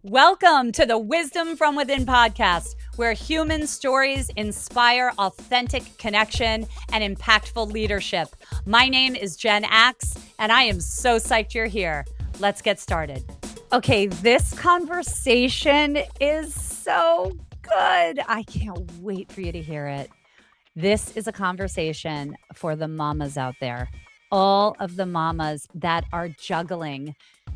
Welcome to the Wisdom from Within podcast, where human stories inspire authentic connection and impactful leadership. My name is Jen Axe, and I am so psyched you're here. Let's get started. Okay, this conversation is so good. I can't wait for you to hear it. This is a conversation for the mamas out there. All of the mamas that are juggling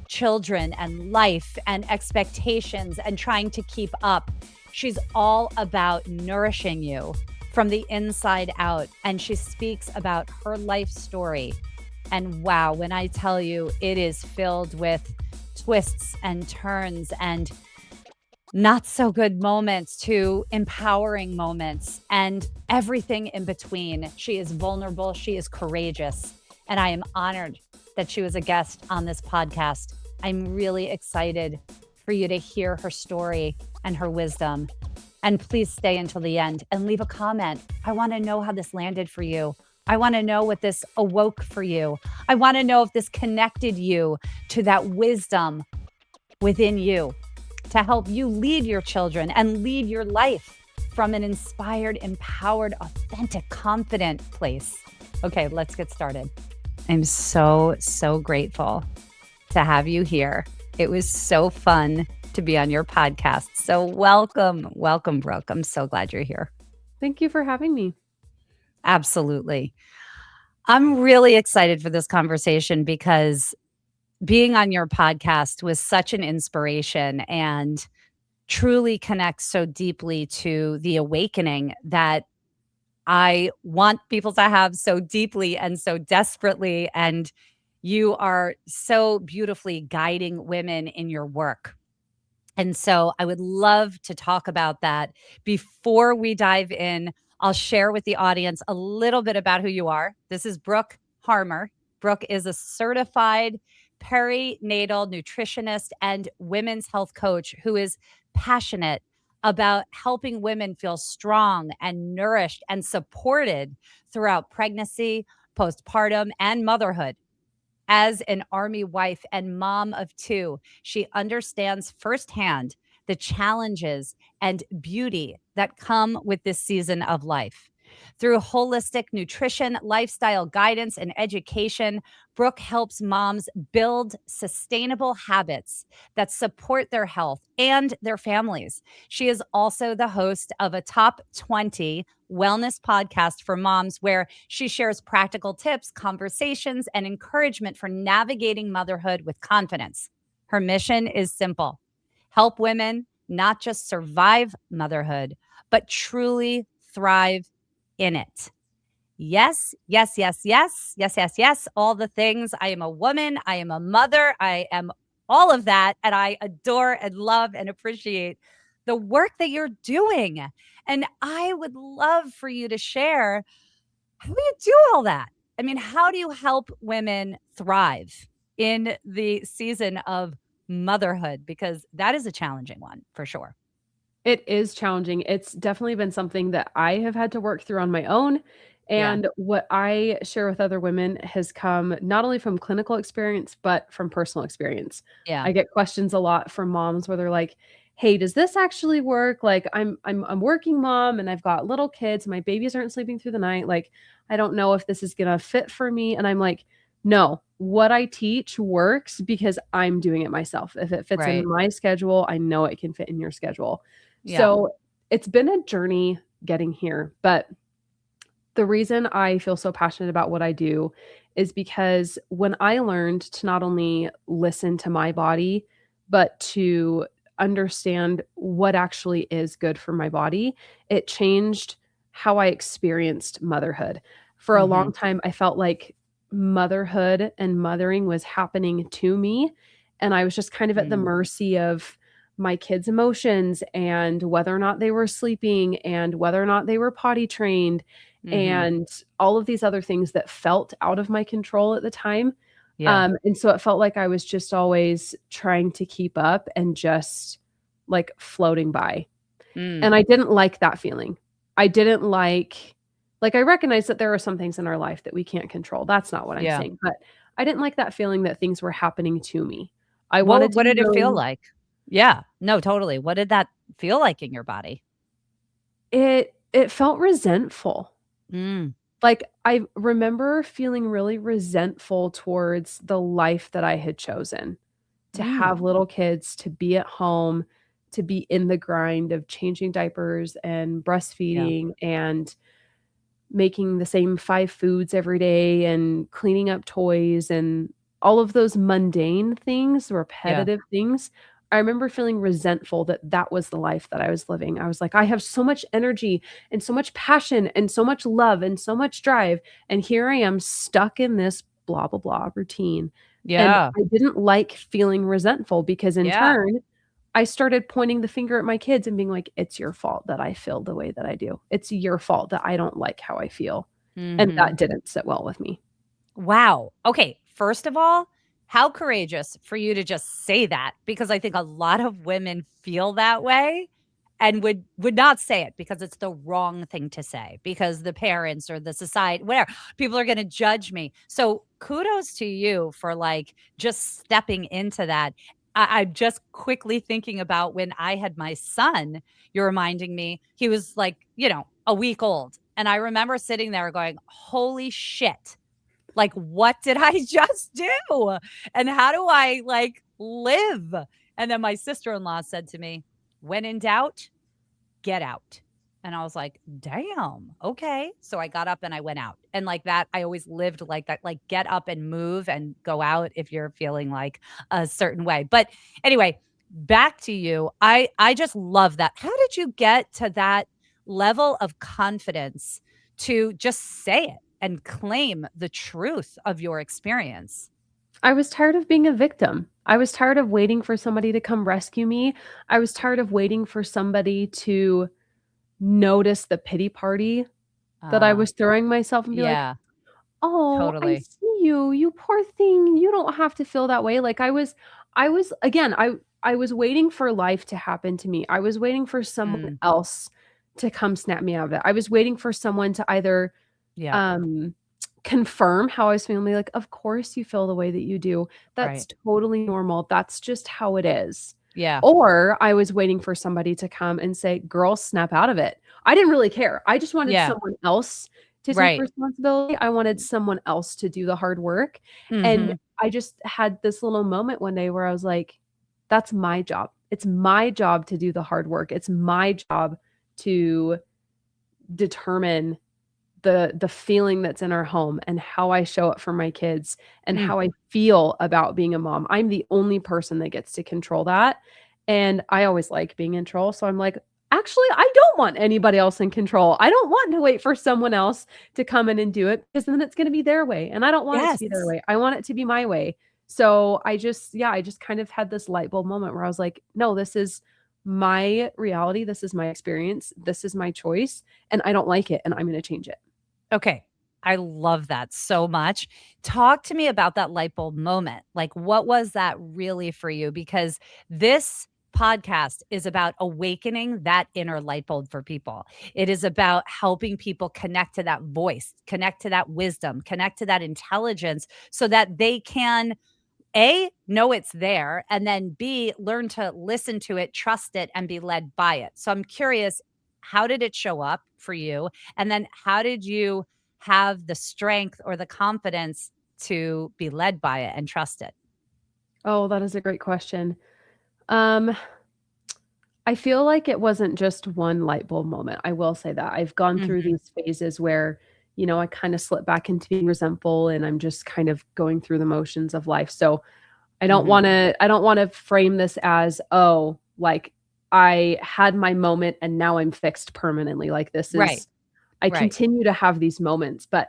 children and life and expectations and trying to keep up. She's all about nourishing you from the inside out. And she speaks about her life story. And wow, when I tell you, it is filled with twists and turns and not so good moments to empowering moments and everything in between. She is vulnerable. She is courageous. And I am honored that she was a guest on this podcast. I'm really excited for you to hear her story and her wisdom. And please stay until the end and leave a comment. I want to know how this landed for you. I want to know what this awoke for you. I want to know if this connected you to that wisdom within you to help you lead your children and lead your life from an inspired, empowered, authentic, confident place. Okay, let's get started. I'm so grateful to have you here. It was so fun to be on your podcast. So welcome, Brooke. I'm so glad you're here. Thank you for having me. Absolutely. I'm really excited for this conversation because being on your podcast was such an inspiration and truly connects so deeply to the awakening that I want people to have so deeply and so desperately. And you are so beautifully guiding women in your work. And so I would love to talk about that. Before we dive in, I'll share with the audience a little bit about who you are. This is Brooke Harmer. Brooke is a certified perinatal nutritionist and women's health coach who is passionate about helping women feel strong and nourished and supported throughout pregnancy, postpartum, and motherhood. As an Army wife and mom of two, she understands firsthand the challenges and beauty that come with this season of life. Through holistic nutrition, lifestyle guidance, and education, Brooke helps moms build sustainable habits that support their health and their families. She is also the host of a top 20 wellness podcast for moms where she shares practical tips, conversations, and encouragement for navigating motherhood with confidence. Her mission is simple: help women not just survive motherhood, but truly thrive in it. Yes. All the things. I am a woman. I am a mother. I am all of that. And I adore and love and appreciate the work that you're doing. And I would love for you to share, how do you do all that? I mean, how do you help women thrive in the season of motherhood? Because that is a challenging one for sure. It is challenging. It's definitely been something that I have had to work through on my own. And what I share with other women has come not only from clinical experience, but from personal experience. Yeah. I get questions a lot from moms where they're like, hey, does this actually work? Like I'm working mom and I've got little kids. My babies aren't sleeping through the night. Like, I don't know if this is going to fit for me. And I'm like, no, what I teach works because I'm doing it myself. If it fits in my schedule, I know it can fit in your schedule. Yeah. So it's been a journey getting here, but the reason I feel so passionate about what I do is because when I learned to not only listen to my body, but to understand what actually is good for my body, it changed how I experienced motherhood. For a long time, I felt like motherhood and mothering was happening to me, and I was just kind of at the mercy of my kids' emotions and whether or not they were sleeping and whether or not they were potty trained and all of these other things that felt out of my control at the time. And so it felt like I was just always trying to keep up and just like floating by. And I didn't like that feeling. I didn't like I recognize that there are some things in our life that we can't control. That's not what I'm saying. But I didn't like that feeling that things were happening to me. I wanted to What did it feel know- like? Yeah. No, totally. What did that feel like in your body? It felt resentful. Mm. Like, I remember feeling really resentful towards the life that I had chosen, to Mm. have little kids, to be at home, to be in the grind of changing diapers and Yeah. breastfeeding and making the same 5 foods every day and cleaning up toys and all of those mundane things, Yeah. repetitive things. I remember feeling resentful that that was the life that I was living. I was like, "I have so much energy and so much passion and so much love and so much drive, and here I am stuck in this blah, blah, blah routine." And Yeah. I didn't like feeling resentful because in Yeah. turn, I started pointing the finger at my kids and being like, "It's your fault that I feel the way that I do. It's your fault that I don't like how I feel." And Mhm. that didn't sit well with me. Wow. Okay, first of all, how courageous for you to just say that, because I think a lot of women feel that way and would not say it because it's the wrong thing to say, because the parents or the society, whatever, people are going to judge me. So kudos to you for like just stepping into that. I'm just quickly thinking about when I had my son. You're reminding me, he was like, a week old. And I remember sitting there going, holy shit, like, what did I just do? And how do I like live? And then my sister-in-law said to me, when in doubt, get out. And I was like, damn, okay. So I got up and I went out. And like that, I always lived like that, like get up and move and go out if you're feeling like a certain way. But anyway, back to you. I just love that. How did you get to that level of confidence to just say it and claim the truth of your experience? I was tired of being a victim. I was tired of waiting for somebody to come rescue me. I was tired of waiting for somebody to notice the pity party that I Uh, was throwing myself and be like, yeah, "Oh, I totally. see you. You poor thing. You don't have to feel that way." Like I was again, I was waiting for life to happen to me. I was waiting for someone Mm, else to come snap me out of it. I was waiting for someone to either yeah, um confirm how I was feeling, be like, "Of course you feel the way that you do. right. That's totally normal. That's just how it is." Yeah, Or I was waiting for somebody to come and say, "Girl, snap out of it." I didn't really care. I just wanted yeah, someone else to take right. responsibility. I wanted someone else to do the hard work. And Mhm. I just had this little moment one day where I was like, "That's my job. It's my job to do the hard work. It's my job to determine the feeling that's in our home and how I show up for my kids and Mm. how I feel about being a mom. I'm the only person that gets to control that, and I always like being in control, so I'm like, "Actually, I don't want anybody else in control. I don't want to wait for someone else to come in and do it because then it's gonna be their way, and I don't want it to be their Yes. way. I want it to be my way." So I just kind of had this light bulb moment where I was like, "No, this is my reality. This is my experience. This is my choice, and I don't like it, and I'm gonna change it." Okay. I love that so much. Talk to me about that light bulb moment. Like, what was that really for you? Because this podcast is about awakening that inner light bulb for people. It is about helping people connect to that voice, connect to that wisdom, connect to that intelligence so that they can A, know it's there, and then B, learn to listen to it, trust it, and be led by it. So I'm curious, how did it show up for you? And then how did you have the strength or the confidence to be led by it and trust it? Oh, that is a great question. Um, I feel like it wasn't just one light bulb moment. I will say that. I've gone through Mhm. these phases where, I kind of slip back into being resentful and I'm just kind of going through the motions of life. So Mhm. I don't want to frame this as, oh, like I had my moment and now I'm fixed permanently. Like this Right. is I Right. continue to have these moments, but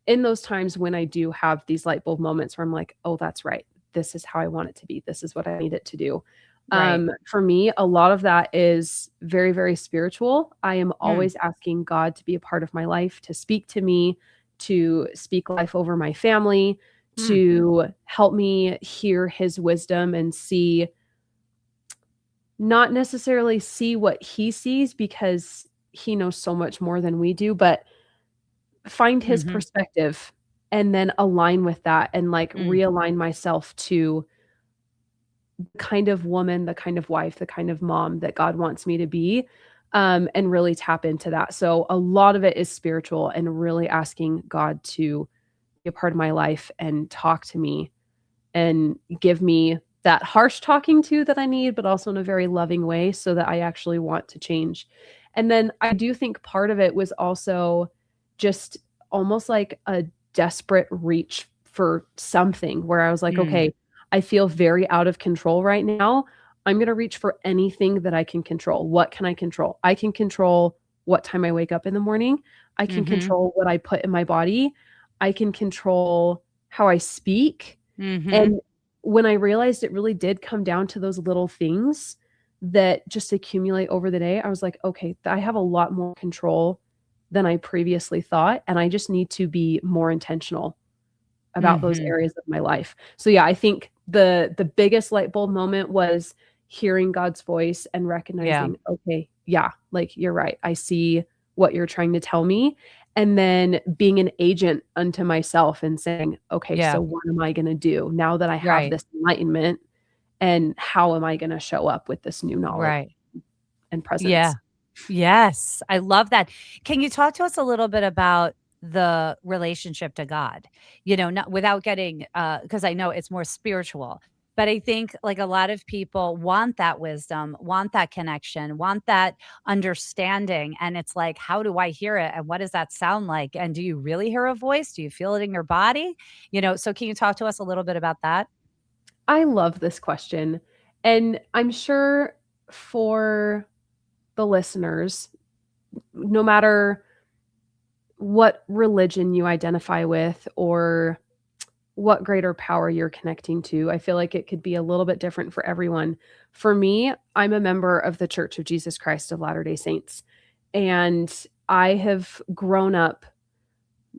in those times when I do have these light bulb moments where I'm like, "Oh, that's right. This is how I want it to be. This is what I need it to do." Right. For me, a lot of that is very, very spiritual. I am Mm. always asking God to be a part of my life, to speak to me, to speak life over my family, Mm. to help me hear his wisdom and see, not necessarily see what he sees because he knows so much more than we do, but find his Mhm. perspective and then align with that and, like, Mm. realign myself to the kind of woman, the kind of wife, the kind of mom that God wants me to be, and really tap into that. So a lot of it is spiritual and really asking God to be a part of my life and talk to me and give me that harsh talking to that I need, but also in a very loving way so that I actually want to change. And then I do think part of it was also just almost like a desperate reach for something where I was like, Mm. okay, I feel very out of control right now. I'm going to reach for anything that I can control. What can I control? I can control what time I wake up in the morning. I can Mhm. control what I put in my body. I can control how I speak. Mhm. And when I realized it really did come down to those little things that just accumulate over the day, I was like, okay, I have a lot more control than I previously thought. And I just need to be more intentional about those Mhm. areas of my life. So yeah, I think the biggest light bulb moment was hearing God's voice and Yeah. recognizing, okay, yeah, like you're right. I see what you're trying to tell me. And then being an agent unto myself and saying, okay, Yeah. so what am I going to do now that I have Right. this enlightenment? And how am I going to show up with this new knowledge Right. and Yeah. presence? Yes, I love that. Can you talk to us a little bit about the relationship to God? Not without getting because I know it's more spiritual, but I think like a lot of people want that wisdom, want that connection, want that understanding. And it's like, how do I hear it? And what does that sound like? And do you really hear a voice? Do you feel it in your body? So can you talk to us a little bit about that? I love this question. And I'm sure for the listeners, no matter what religion you identify with or what greater power you're connecting to, I feel like it could be a little bit different for everyone. For me, I'm a member of the Church of Jesus Christ of Latter-day Saints, and I have grown up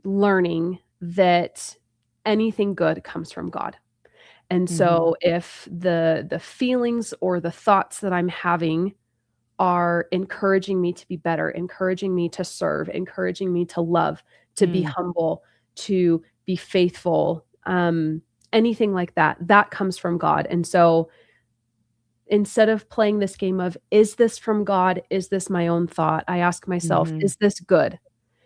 learning that anything good comes from God. And Mhm. so if the feelings or the thoughts that I'm having are encouraging me to be better, encouraging me to serve, encouraging me to love, to be Mm. humble, to be faithful, anything like that, that comes from God. And so instead of playing this game of, is this from God? Is this my own thought? I ask myself, Mhm. is this good?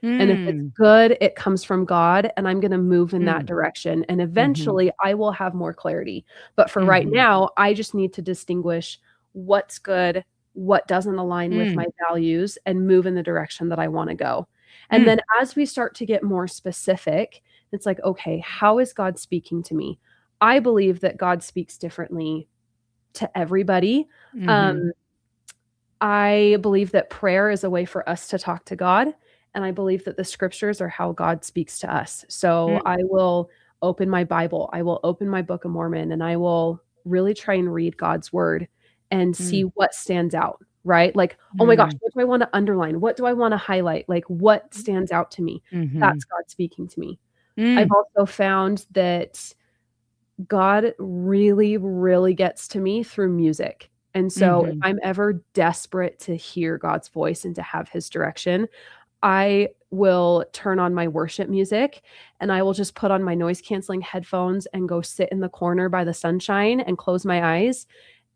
And if it's Mm. good, it comes from God, and I'm gonna move in that Mm. direction, and Mhm. eventually, I will have more clarity. But for right Mhm. now, I just need to distinguish what's good, what doesn't align with Mm. my values, and move in the direction that I wanna go. And Mm. then as we start to get more specific, it's like, "Okay, how is God speaking to me?" I believe that God speaks differently to everybody. Mhm. Um, I believe that prayer is a way for us to talk to God, and I believe that the scriptures are how God speaks to us. So Mm. I will open my Bible, I will open my Book of Mormon, and I will really try and read God's word and see Mm. what stands out, right? Like, oh my gosh, Mm. what do I want to underline? What do I want to highlight? Like, what stands out to me? Mhm. That's God speaking to me. I've Mm. also found that God really, really gets to me through music. And so if Mhm. I'm ever desperate to hear God's voice and to have his direction, I will turn on my worship music and I will just put on my noise canceling headphones and go sit in the corner by the sunshine and close my eyes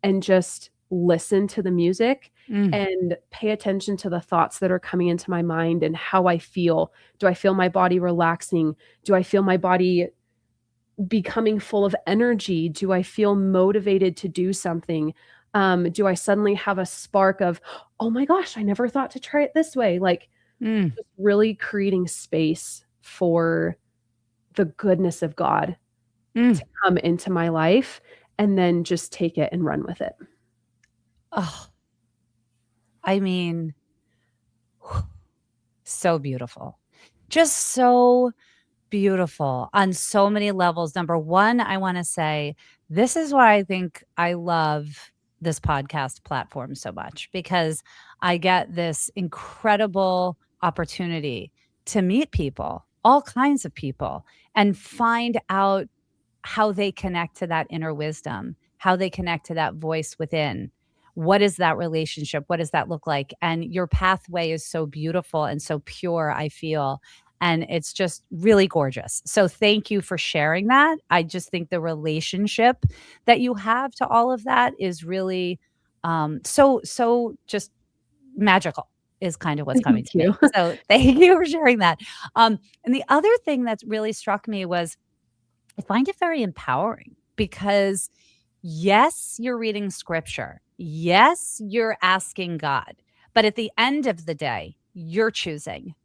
and just listen to the music Mm. and pay attention to the thoughts that are coming into my mind and how I feel. Do I feel my body relaxing? Do I feel my body becoming full of energy? Do I feel motivated to do something? Do I suddenly have a spark of, oh my gosh, I never thought to try it this way? Like, Mm. just really creating space for the goodness of God Mm. to come into my life and then just take it and run with it. Oh, I mean, so beautiful. Just so beautiful on so many levels. Number 1, I wanna say, this is why I think I love this podcast platform so much because I get this incredible opportunity to meet people, all kinds of people, and find out how they connect to that inner wisdom, how they connect to that voice within. What is that relationship? What does that look like? And your pathway is so beautiful and so pure, I feel. And it's just really gorgeous. So thank you for sharing that. I just think the relationship that you have to all of that is really so just magical is kind of what's coming Thank to you. me. So thank you for sharing that. And the other thing that's really struck me was I find it very empowering because yes, you're reading scripture. Yes, you're asking God. But at the end of the day, you're choosing.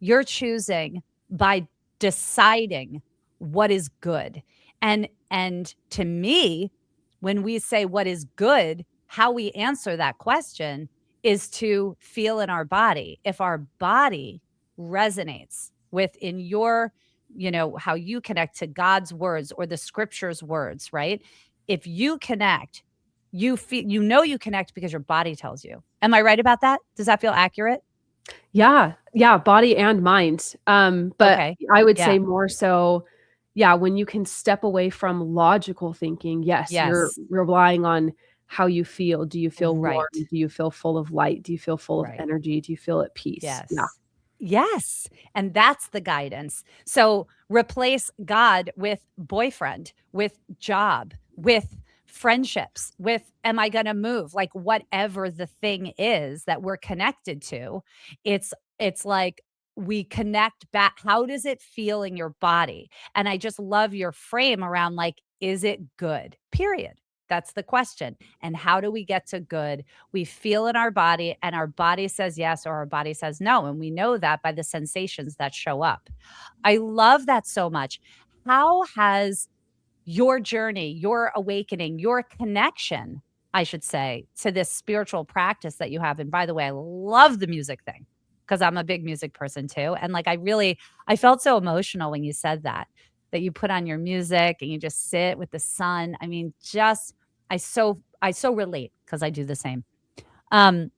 You're choosing by deciding what is good. And to me, when we say what is good, how we answer that question is to feel in our body. If our body resonates with in your, how you connect to God's words or the scripture's words, right? If you connect, you feel you connect because your body tells you. Am I right about that? Does that feel accurate? Yeah, yeah, body and mind. But Okay. I would Yeah. say more so, yeah, when you can step away from logical thinking, yes, you're Yes. relying on how you feel. Do you feel warm? Right. Do you feel full of light? Do you feel full of Right. energy? Do you feel at peace? Yeah. Yes. Yes. And that's the guidance. So replace God with boyfriend, with job, with friendships, with am I going to move? Like whatever the thing is that we're connected to, it's like we connect back. How does it feel in your body? And I just love your frame around like, is it good? Period. That's the question. And how do we get to good? We feel in our body and our body says yes or our body says no. And we know that by the sensations that show up. I love that so much. How has your journey, your awakening, your connection, I should say, to this spiritual practice that you have? And by the way, I love the music thing because I'm a big music person too. And like, I felt so emotional when you said that you put on your music and you just sit with the sun. I mean, I so relate because I do the same. Um,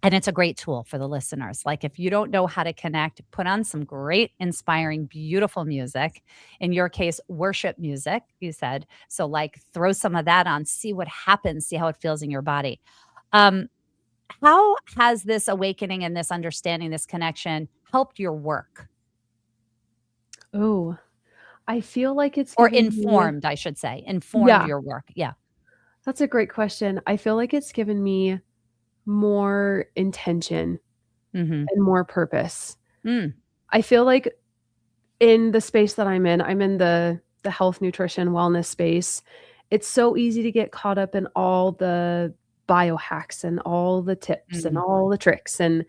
and it's a great tool for the listeners. Like if you don't know how to connect, put on some great, inspiring, beautiful music. In your case, worship music, you said. So like throw some of that on, see what happens, see how it feels in your body. Um, how has this awakening and this understanding, this connection helped your work Oh, I feel like it's or given me informed, I should say, informed yeah, your work? Yeah. that's a great question. I feel like it's given me more intention Mm-hmm. and more purpose. Mm, I feel like in the space that I'm in the health, nutrition, wellness space, it's so easy to get caught up in all the biohacks and all the tips and mm, all the tricks and,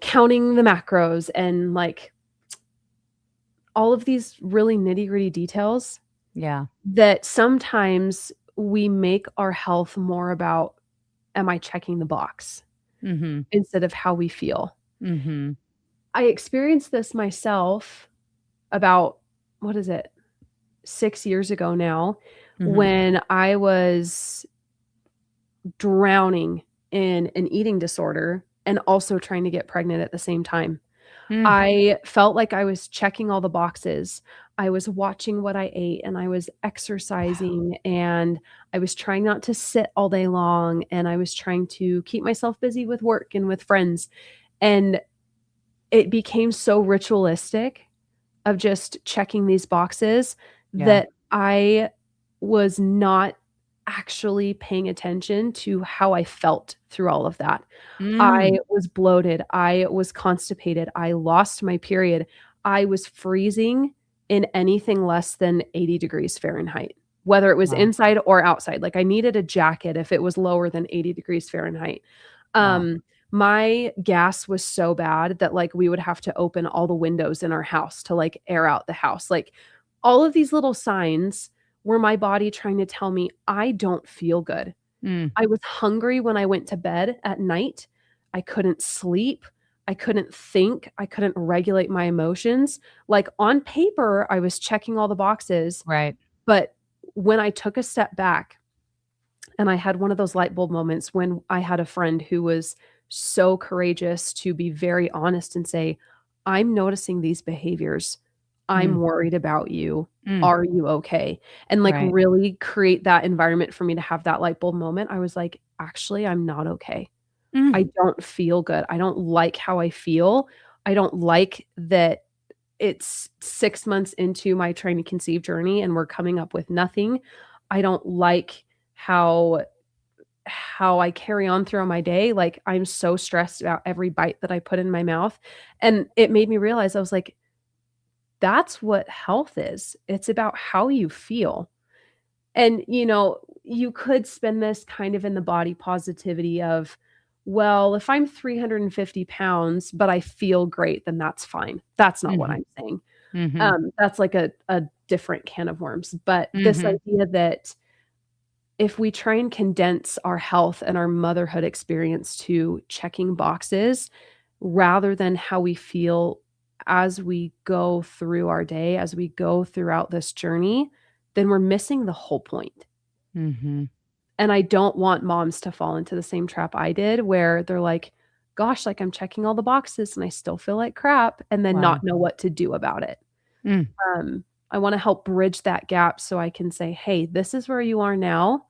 counting the macros and, like, all of these really nitty-gritty details yeah. that sometimes we make our health more about, "Am I checking the box?" Mm-hmm. instead of how we feel. Mm-hmm. I experienced this myself about, what is it? 6 years ago now, Mm-hmm. when I was drowning in an eating disorder and also trying to get pregnant at the same time. Mm, I felt like I was checking all the boxes. I was watching what I ate, and I was wow. exercising, and I was trying not to sit all day long, and I was trying to keep myself busy with work and with friends, and it became so ritualistic of just checking these boxes Yeah. that I was not actually paying attention to how I felt through all of that. I Mm, was bloated, I was constipated, I lost my period, I was freezing in anything less than 80 degrees Fahrenheit, whether it was wow. inside or outside. Like, I needed a jacket if it was lower than 80 degrees Fahrenheit. Wow. My gas was so bad that, like, we would have to open all the windows in our house to, like, air out the house. Like, all of these little signs were my body trying to tell me, "I don't feel good." Mm, I was hungry when I went to bed at night. I couldn't sleep. I couldn't think. I couldn't regulate my emotions. Like, on paper, I was checking all the boxes, right. but when I took a step back and I had one of those light bulb moments when I had a friend who was so courageous to be very honest and say, "I'm noticing these behaviors. I'm Mm, worried about you. mm, Are you okay?" And, like, right. really create that environment for me to have that light bulb moment. I was like, "Actually, I'm not okay. Mm, I don't feel good. I don't like how I feel. I don't like that it's 6 months into my trying to conceive journey and we're coming up with nothing. I don't like how I carry on throughout my day. Like, I'm so stressed about every bite that I put in my mouth. And it made me realize, I was like, that's what health is. It's about how you feel. And, you could spin this kind of in the body positivity of, well, if I'm 350 pounds, but I feel great, then that's fine. That's not what Mhm. I'm saying. Mhm. That's like a different can of worms. But this Mhm. idea that if we try and condense our health and our motherhood experience to checking boxes rather than how we feel as we go through our day, as we go throughout this journey, then we're missing the whole point. Mhm. And I don't want moms to fall into the same trap I did where they're like, gosh, like I'm checking all the boxes and I still feel like crap, and then Wow. not know what to do about it. Mm. I want to help bridge that gap so I can say, hey, this is where you are now.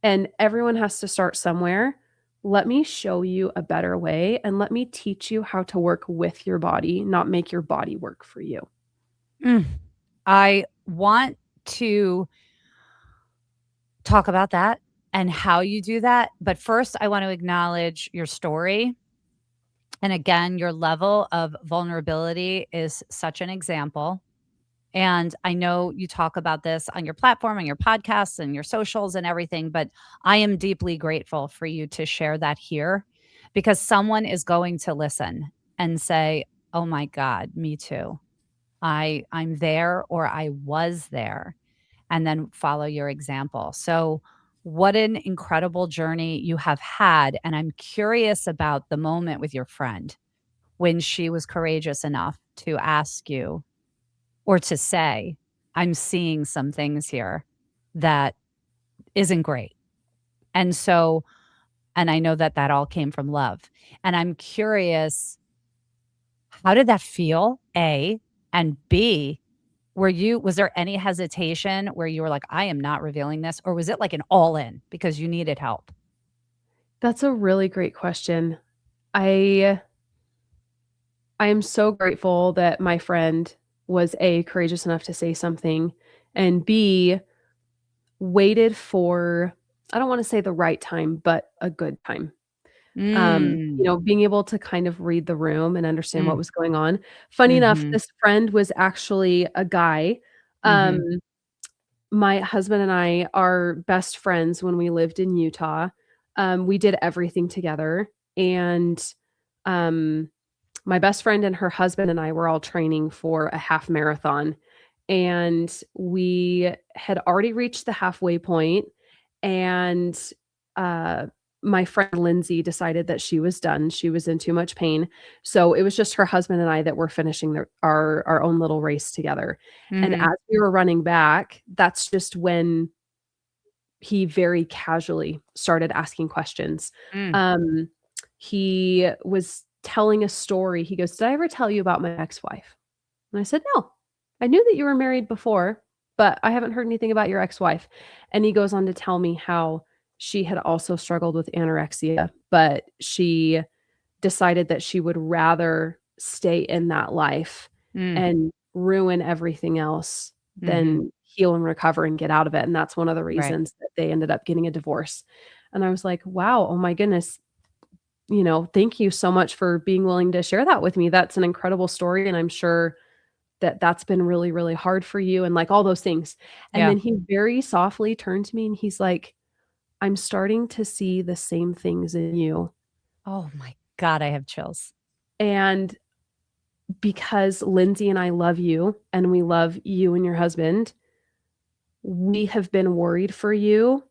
And everyone has to start somewhere. Let me show you a better way and let me teach you how to work with your body, not make your body work for you. Mm. I want to talk about that and how you do that, but first, I want to acknowledge your story. And again, your level of vulnerability is such an example. And I know you talk about this on your platform, on your podcasts, and your socials and everything, but I am deeply grateful for you to share that here because someone is going to listen and say, "Oh my God, me too. I'm there or I was there," and then follow your example. So, what an incredible journey you have had. And I'm curious about the moment with your friend when she was courageous enough to ask you or to say, I'm seeing some things here that isn't great. And so, and I know that that all came from love. And I'm curious, how did that feel? A, and B, was there any hesitation where you were like, I am not revealing this? Or was it like an all in because you needed help? That's a really great question. I I am so grateful that my friend was A, courageous enough to say something, and B, waited for, I don't wanna say the right time, but a good time. Mm, Being able to kind of read the room and understand what mm, was going on. Funny enough, mm-hmm, this friend was actually a guy. Um, mm-hmm, my husband and I are best friends when we lived in Utah. We did everything together, and, um, my best friend and her husband and I were all training for a half marathon, and we had already reached the halfway point, and, uh, my friend Lindsay decided that she was done, she was in too much pain, so it was just her husband and I that were finishing our own little race together, and mm-hmm, as we were running back, that's just when he very casually started asking questions. mm, Um, he was telling a story. He goes, "Did I ever tell you about my ex-wife?" And I said, "No. I knew that you were married before, but I haven't heard anything about your ex-wife." And he goes on to tell me how she had also struggled with anorexia, but she decided that she would rather stay in that life mm, and ruin everything else mm-hmm, than heal and recover and get out of it, and that's one of the right. reasons that they ended up getting a divorce. And I was like, "Wow, oh my goodness, thank you so much for being willing to share that with me. That's an incredible story, and I'm sure that that's been really, really hard for you," and, like, all those things. And Yeah. then he very softly turned to me and he's like, "I'm starting to see the same things in you." Oh my God, I have chills. And because Lindsay and I love you and we love you and your husband, we have been worried for you,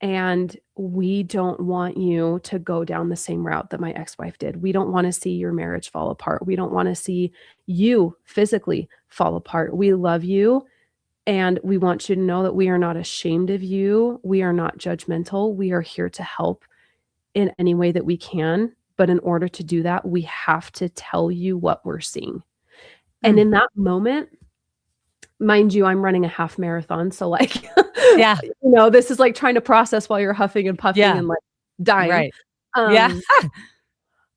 and we don't want you to go down the same route that my ex-wife did. We don't wanna see your marriage fall apart. We don't wanna see you physically fall apart. We love you, and we want you to know that we are not ashamed of you. We are not judgmental. We are here to help in any way that we can, but in order to do that, we have to tell you what we're seeing. And Mm, in that moment, mind you, I'm running a half marathon, so, like, yeah. this is, like, trying to process while you're huffing and puffing Yeah. and, like, dying. Right. Yeah. Um,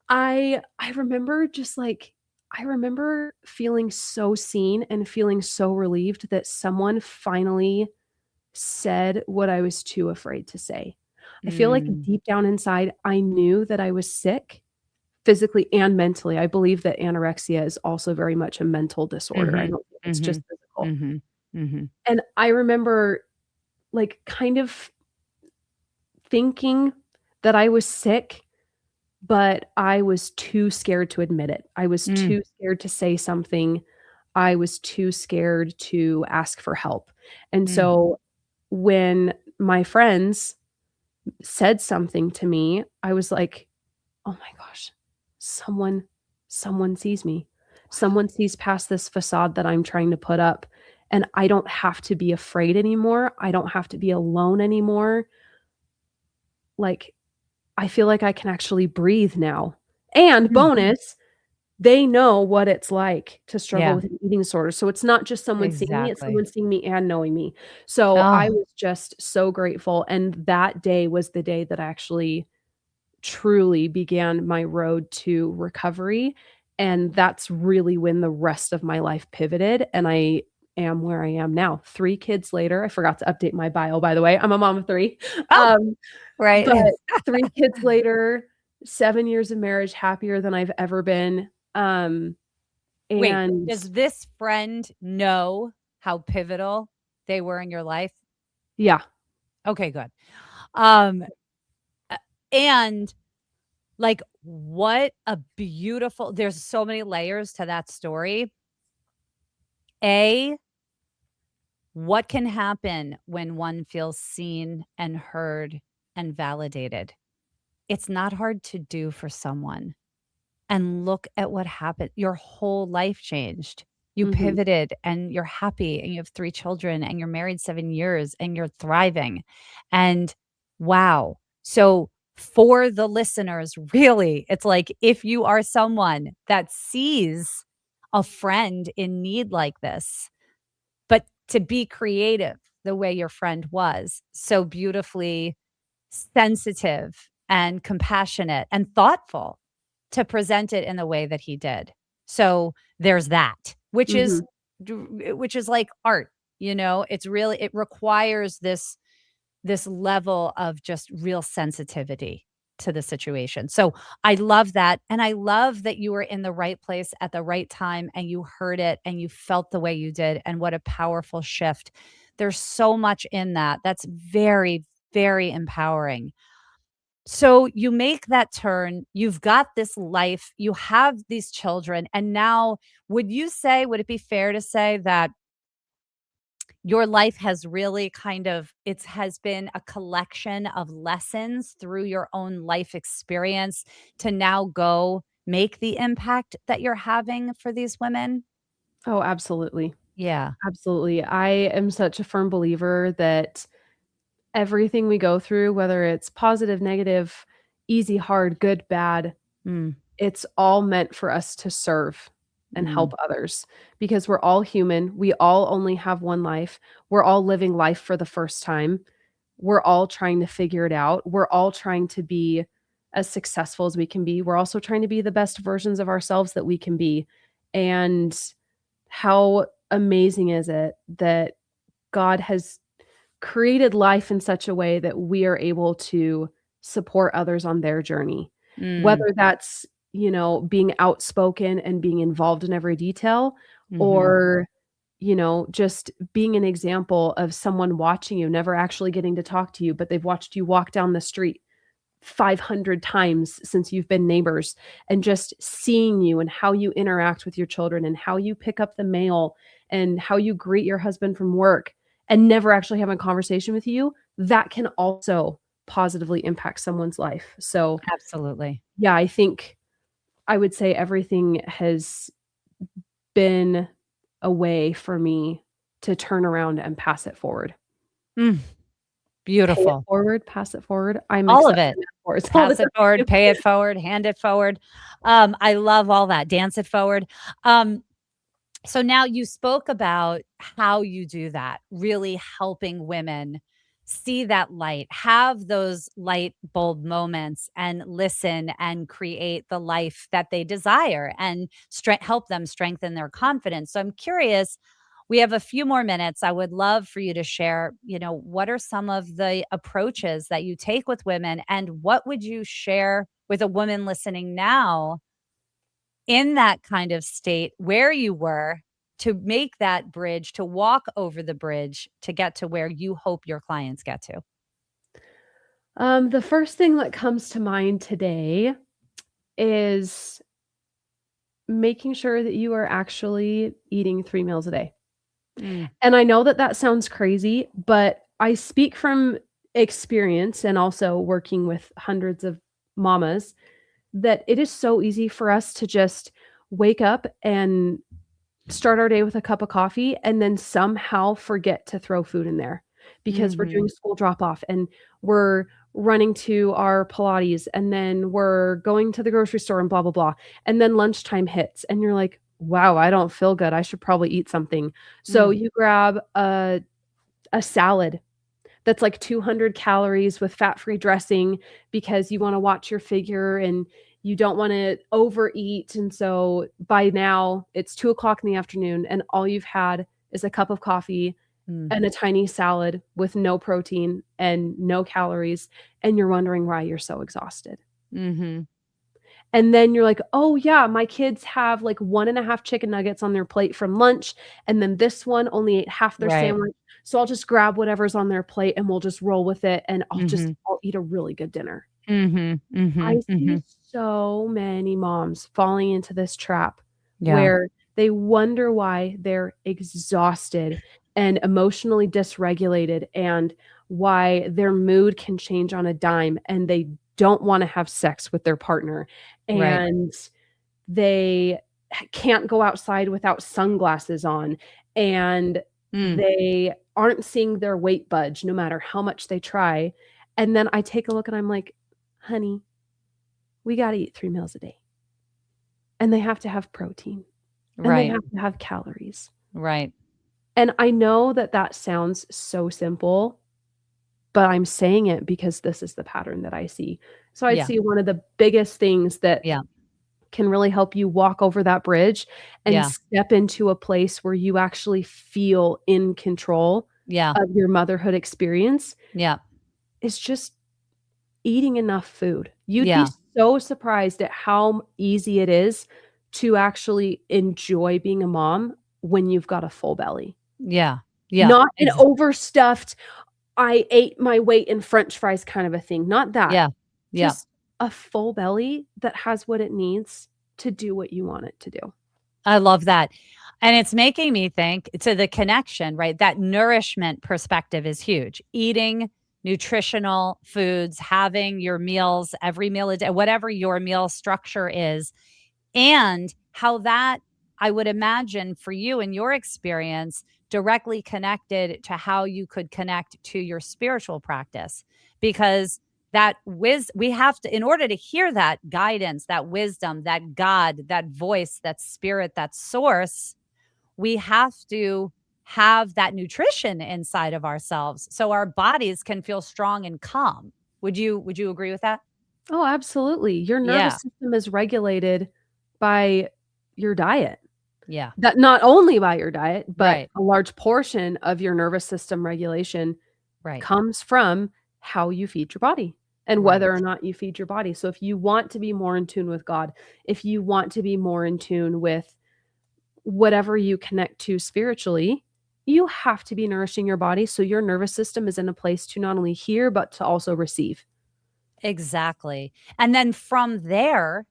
I remember just, like I remember feeling so seen and feeling so relieved that someone finally said what I was too afraid to say. I feel like Mm, deep down inside, I knew that I was sick physically and mentally. I believe that anorexia is also very much a mental disorder. I mhm, don't think it's just mhm, physical. mhm, mhm, And I remember, like, kind of thinking that I was sick, but I was too scared to admit it. I was mm, too scared to say something. I was too scared to ask for help. And mm. so when my friends said something to me, I was like, "Oh my gosh, someone someone sees me. Someone sees past this facade that I'm trying to put up, and I don't have to be afraid anymore. I don't have to be alone anymore. Like, I feel like I can actually breathe now." And Mm. bonus, they know what it's like to struggle Yeah, with an eating disorder, so it's not just someone seeing me, it's exactly. someone seeing me and knowing me. So, I Oh, was just so grateful, and that day was the day that I actually truly began my road to recovery, and that's really when the rest of my life pivoted, and I am where I am now. 3 kids later, I forgot to update my bio, by the way, I'm a mom of 3, oh, um, right. but 3 kids later, 7 years of marriage, happier than I've ever been, Wait, and does this friend know how pivotal they were in your life? yeah. Okay, good. Um, a and, like, what a beautiful there's so many layers to that story. A, what can happen when one feels seen and heard and validated? It's not hard to do for someone. And look at what happened. Your whole life changed. You Mhm, pivoted and you're happy and you have 3 children and you're married 7 years and you're thriving. And wow. So for the listeners, really, it's like if you are someone that sees a friend in need like this, but to be creative the way your friend was, so beautifully sensitive and compassionate and thoughtful to present it in the way that he did. So there's that, mhm, which is like art, you know? It's really it requires this level of just real sensitivity to the situation. So I love that, and I love that you were in the right place at the right time and you heard it and you felt the way you did, and what a powerful shift. There's so much in that. That's very, very empowering. So you make that turn, you've got this life, you have these children, and now would it be fair to say that your life has really kind of it has been a collection of lessons through your own life experience to now go make the impact that you're having for these women? oh, absolutely, Yeah. absolutely. I am such a firm believer that everything we go through, whether it's positive, negative, easy, hard, good, bad, Mm, it's all meant for us to serve and mm, help others because we're all human. We all only have one life. We're all living life for the first time. We're all trying to figure it out. We're all trying to be as successful as we can be. We're also trying to be the best versions of ourselves that we can be. And how amazing is it that God has created life in such a way that we are able to support others on their journey. mm, Whether that's, being outspoken and being involved in every detail mhm. or, just being an example of someone watching you, never actually getting to talk to you, but they've watched you walk down the street 500 times since you've been neighbors and just seeing you and how you interact with your children and how you pick up the mail and how you greet your husband from work and never actually have a conversation with you, that can also positively impact someone's life. So, Absolutely. yeah, I think I would say everything has been a way for me to turn around and pass it forward. Mm, Pay it beautiful. forward, pass it forward. I All mix of up it. my metaphors all the Pass it forward, time. pay it forward, hand it forward. I love all that. Dance it forward. Um, so now you spoke about how you do that, really helping women see that light, have those light bulb moments, and listen and create the life that they desire and help them strengthen their confidence. So I'm curious, we have a few more minutes. I would love for you to share, what are some of the approaches that you take with women, and what would you share with a woman listening now in that kind of state where you were, to make that bridge, to walk over the bridge to get to where you hope your clients get to? The first thing that comes to mind today is making sure that you are actually eating 3 meals a day. Mm, And I know that that sounds crazy, but I speak from experience and also working with hundreds of mamas that it is so easy for us to just wake up and start our day with a cup of coffee and then somehow forget to throw food in there because we're doing mhm. school drop off and we're running to our Pilates and then we're going to the grocery store and blah, blah, blah. And then lunchtime hits and you're like, wow, I don't feel good. I should probably eat something. So Mm, you grab a salad that's like 200 calories with fat-free dressing because you wanna watch your figure and you don't wanna overeat, and so by now, it's 2 o'clock in the afternoon, and all you've had is a cup of coffee mm. and a tiny salad with no protein and no calories, and you're wondering why you're so exhausted. Mhm. And then you're like, "Oh, yeah, my kids have, like, 1.5 chicken nuggets on their plate from lunch, and then this one only ate half their Right. sandwich, so I'll just grab whatever's on their plate, and we'll just roll with it, and Mhm. I'll eat a really good dinner." Mhm. I Mhm. see Mhm. so many moms falling into this trap Yeah. where they wonder why they're exhausted and emotionally dysregulated and why their mood can change on a dime, and they don't wanna have sex with their partner, Right. and they can't go outside without sunglasses on, and Mm. they aren't seeing their weight budge no matter how much they try, and then I take a look and I'm like, "Honey, we gotta eat 3 meals a day, and they have to have protein, and they Right. have to have calories." Right. And I know that that sounds so simple, but I'm saying it because this is the pattern that I see. So I'd Yeah. say one of the biggest things that Yeah. can really help you walk over that bridge and Yeah. step into a place where you actually feel in control Yeah. of your motherhood experience Yeah. is just eating enough food. You'd be Yeah. so surprised at how easy it is to actually enjoy being a mom when you've got a full belly. Yeah. Yeah. Not an overstuffed, I ate my weight in french fries kind of a thing, not that. Yeah. Yeah. Just a full belly that has what it needs to do what you want it to do. I love that. And it's making me think to the connection, right? That nourishment perspective is huge. Eating nutritional foods, having your meals every meal a day, whatever your meal structure is, and how that, I would imagine for you and your experience, directly connected to how you could connect to your spiritual practice. Because we have to, in order to hear that guidance, that wisdom, that God, that voice, that spirit, that source, we have to have that nutrition inside of ourselves so our bodies can feel strong and calm. Would you agree with that? Oh, absolutely. Your Yeah. nervous system is regulated by your diet. Yeah. That not only by your diet, but Right. a large portion of your nervous system regulation Right. comes from how you feed your body and Right. whether or not you feed your body. So if you want to be more in tune with God, if you want to be more in tune with whatever you connect to spiritually, you have to be nourishing your body so your nervous system is in a place to not only hear, but to also receive. Exactly. And then from there,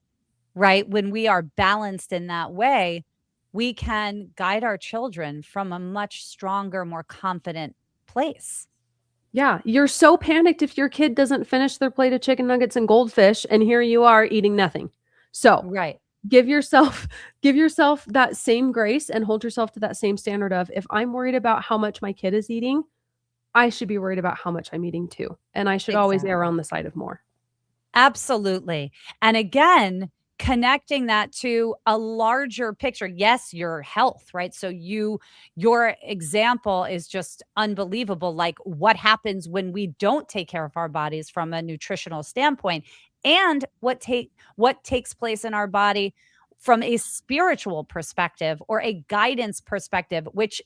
right, when we are balanced in that way, we can guide our children from a much stronger, more confident place. Yeah, you're so panicked if your kid doesn't finish their plate of chicken nuggets and goldfish, and here you are eating nothing. So, Right. give yourself give yourself that same grace and hold yourself to that same standard of, if I'm worried about how much my kid is eating, I should be worried about how much I'm eating too, and I should always err Exactly. on the side of more. Absolutely. And again, connecting that to a larger picture. Yes, your health, right? So your example is just unbelievable. Like what happens when we don't take care of our bodies from a nutritional standpoint, and what takes place in our body from a spiritual perspective or a guidance perspective, which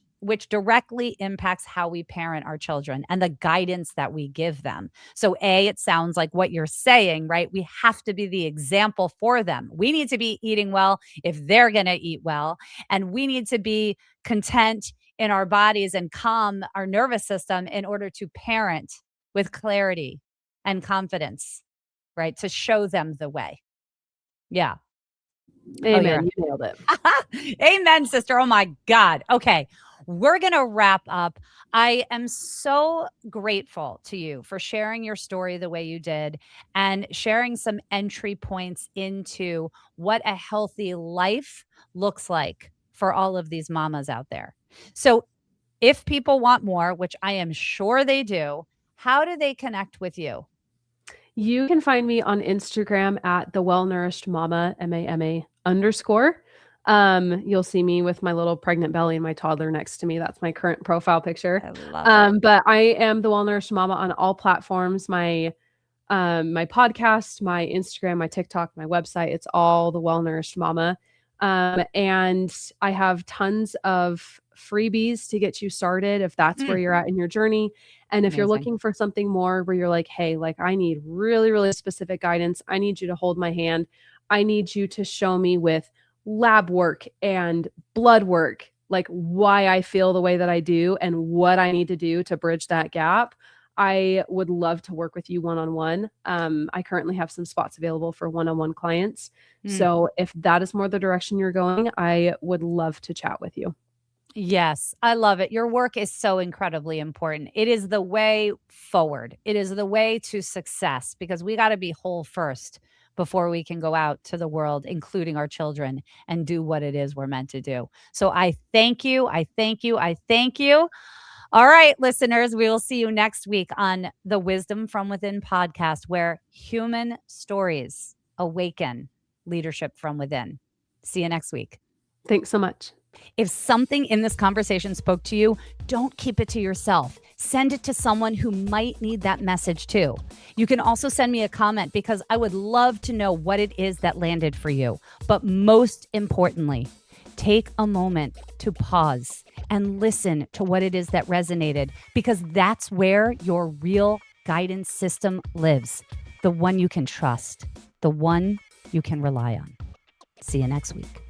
directly impacts how we parent our children and the guidance that we give them. So it sounds like what you're saying, right? We have to be the example for them. We need to be eating well if they're going to eat well. And we need to be content in our bodies and calm our nervous system in order to parent with clarity and confidence, right? To show them the way. Yeah. Amen. You nailed it. Amen, sister. Oh my God. Okay. We're going to wrap up. I am so grateful to you for sharing your story the way you did and sharing some entry points into what a healthy life looks like for all of these mamas out there. So if people want more, which I am sure they do, how do they connect with you? You can find me on Instagram at the Well Nourished Mama, MAMA_. You'll see me with my little pregnant belly and my toddler next to me. That's my current profile picture. I love it. But I am the Well Nourished Mama on all platforms. My podcast, my Instagram, my TikTok, my website, it's all the Well Nourished Mama. And I have tons of freebies to get you started if that's where you're at in your journey. And if you're looking for something more where you're like, hey, like I need really, really specific guidance. I need you to hold my hand. I need you to show me with lab work and blood work, like why I feel the way that I do and what I need to do to bridge that gap. I would love to work with you one-on-one. I currently have some spots available for one-on-one clients. So if that is more the direction you're going, I would love to chat with you. Yes, I love it. Your work is so incredibly important. It is the way forward. It is the way to success because we got to be whole first before we can go out to the world, including our children, and do what it is we're meant to do. So I thank you. I thank you. I thank you. All right, listeners, we will see you next week on the Wisdom from Within podcast, where human stories awaken leadership from within. See you next week. Thanks so much. If something in this conversation spoke to you, don't keep it to yourself. Send it to someone who might need that message too. You can also send me a comment because I would love to know what it is that landed for you. But most importantly, take a moment to pause and listen to what it is that resonated, because that's where your real guidance system lives. The one you can trust, the one you can rely on. See you next week.